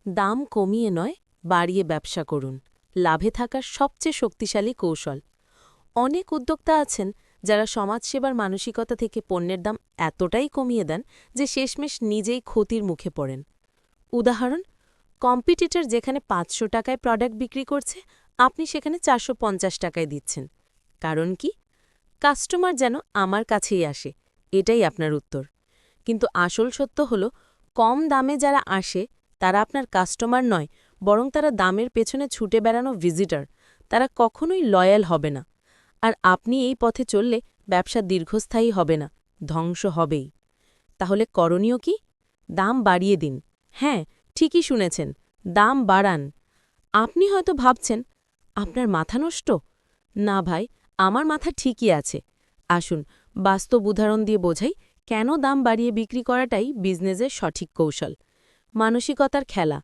দাম কমিয়ে নয়, বাড়িয়ে ব্যবসা করুন। লাভে থাকার সবচেয়ে শক্তিশালী কৌশল। অনেক উদ্যোক্তা আছেন যারা সমাজসেবার মানসিকতা থেকে পণ্যের দাম এতটাই কমিয়ে দেন যে শেষমেশ নিজেই ক্ষতির মুখে পড়েন। উদাহরণ, কম্পিটিটর যেখানে ৫০০ টাকায় প্রোডাক্ট বিক্রি করছে, আপনি সেখানে ৪৫০ টাকায় দিচ্ছেন। কারণ কি? কাস্টমার যেন আমার কাছেই আসে, এটাই আপনার উত্তর। কিন্তু আসল সত্য হল, কম দামে যারা আসে তারা আপনার কাস্টমার নয়, বরং তারা দামের পেছনে ছুটে বেড়ানো ভিজিটর। তারা কখনোই লয়াল হবে না। আর আপনি এই পথে চললে ব্যবসা দীর্ঘস্থায়ী হবে না, ধ্বংস হবেই। তাহলে করণীয় কি? দাম বাড়িয়ে দিন। হ্যাঁ, ঠিকই শুনেছেন, দাম বাড়ান। আপনি হয়তো ভাবছেন, আপনার মাথা নষ্ট? না ভাই, আমার মাথা ঠিকই আছে। আসুন বাস্তব উদাহরণ দিয়ে বোঝাই কেন দাম বাড়িয়ে বিক্রি করাটাই বিজনেসের সঠিক কৌশল। মানসিকতার খেলা।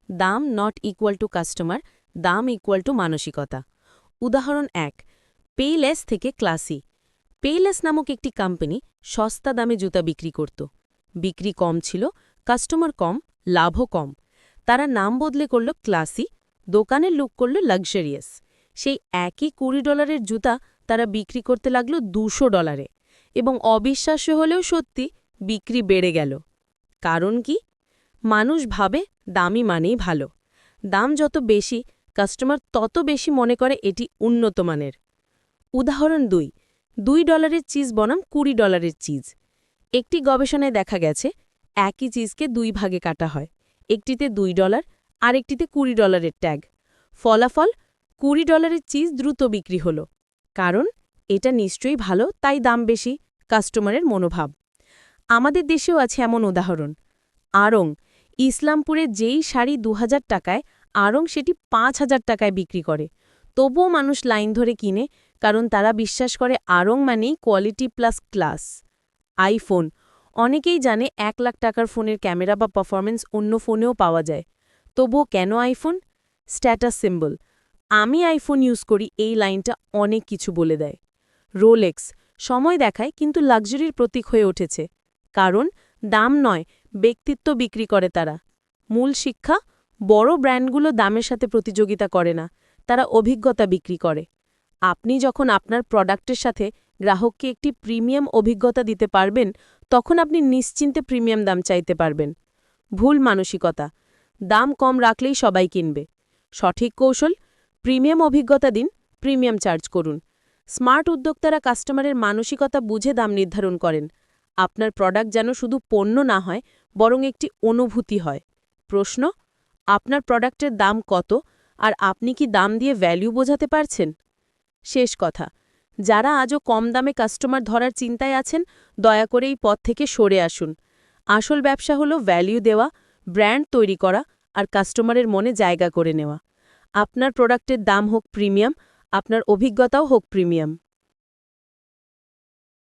দাম নট ইকুয়াল টু কাস্টমার, দাম ইকুয়াল টু মানসিকতা। উদাহরণ ১, পেইলেস থেকে ক্লাসি। পেইলেস নামক একটি কোম্পানি সস্তা দামে জুতা বিক্রি করত। বিক্রি কম ছিল, কাস্টমার কম, লাভও কম। তারা নাম বদলে করল ক্লাসি, দোকানের লুক করল লাক্সারিয়াস। সেই একই $20 জুতা তারা বিক্রি করতে লাগল $200, এবং অবিশ্বাস্য হলেও সত্যি, বিক্রি বেড়ে গেল। কারণ কি? মানুষ ভাবে দামি মানেই ভালো। দাম যত বেশি, কাস্টমার তত বেশি মনে করে এটি উন্নত মানের। উদাহরণ ২, $2 চিজ বনাম $20 চিজ। একটি গবেষণায় দেখা গেছে, একই চিজকে ২ ভাগে কাটা হয়। একটিতে $2, আরেকটিতে $20 ট্যাগ। ফলাফল, $20 চিজ দ্রুত বিক্রি হল। কারণ এটা নিশ্চয়ই ভালো, তাই দাম বেশি, কাস্টমারের মনোভাব। আমাদের দেশেও আছে এমন উদাহরণ। আড়ং, ইসলামপুরে যেই শাড়ি ২০০০ টাকায়, আড়ং সেটি ৫০০০ টাকায় বিক্রি করে। তবুও মানুষ লাইন ধরে কিনে, কারণ তারা বিশ্বাস করে আড়ং মানেই কোয়ালিটি প্লাস ক্লাস। আইফোন, অনেকেই জানে ১ লাখ টাকার ফোনের ক্যামেরা বা পারফরমেন্স অন্য ফোনেও পাওয়া যায়। তবুও কেন আইফোন? Status symbol. আমি আইফোন ইউজ করি, এই লাইনটা অনেক কিছু বলে দেয়। রোলেক্স, সময় দেখায় কিন্তু লাক্সারির প্রতীক হয়ে উঠেছে। কারণ দাম নয়, ব্যক্তিত্ব বিক্রি করে তারা। মূল শিক্ষা, বড় ব্র্যান্ডগুলো দামের সাথে প্রতিযোগিতা করে না, তারা অভিজ্ঞতা বিক্রি করে। আপনি যখন আপনার প্রোডাক্টের সাথে গ্রাহককে একটি প্রিমিয়াম অভিজ্ঞতা দিতে পারবেন, তখন আপনি নিশ্চিন্তে প্রিমিয়াম দাম চাইতে পারবেন। ভুল মানসিকতা, দাম কম রাখলেই সবাই কিনবে। সঠিক কৌশল, প্রিমিয়াম অভিজ্ঞতা দিন, প্রিমিয়াম চার্জ করুন। স্মার্ট উদ্যোক্তারা কাস্টমারের মানসিকতা বুঝে দাম নির্ধারণ করেন। আপনার প্রোডাক্ট যেন শুধু পণ্য না হয়, বরং একটি অনুভূতি হয়। প্রশ্ন, আপনার প্রোডাক্টের দাম কত, আর আপনি কি দাম দিয়ে ভ্যালু বোঝাতে পারছেন? শেষ কথা, যারা আজও কম দামে কাস্টমার ধরার চিন্তায় আছেন, দয়া করে এই পথ থেকে সরে আসুন। আসল ব্যবসা হলো ভ্যালু দেওয়া, ব্র্যান্ড তৈরি করা, আর কাস্টমারের মনে জায়গা করে নেওয়া। আপনার প্রোডাক্টের দাম হোক প্রিমিয়াম, আপনার অভিজ্ঞতাও হোক প্রিমিয়াম।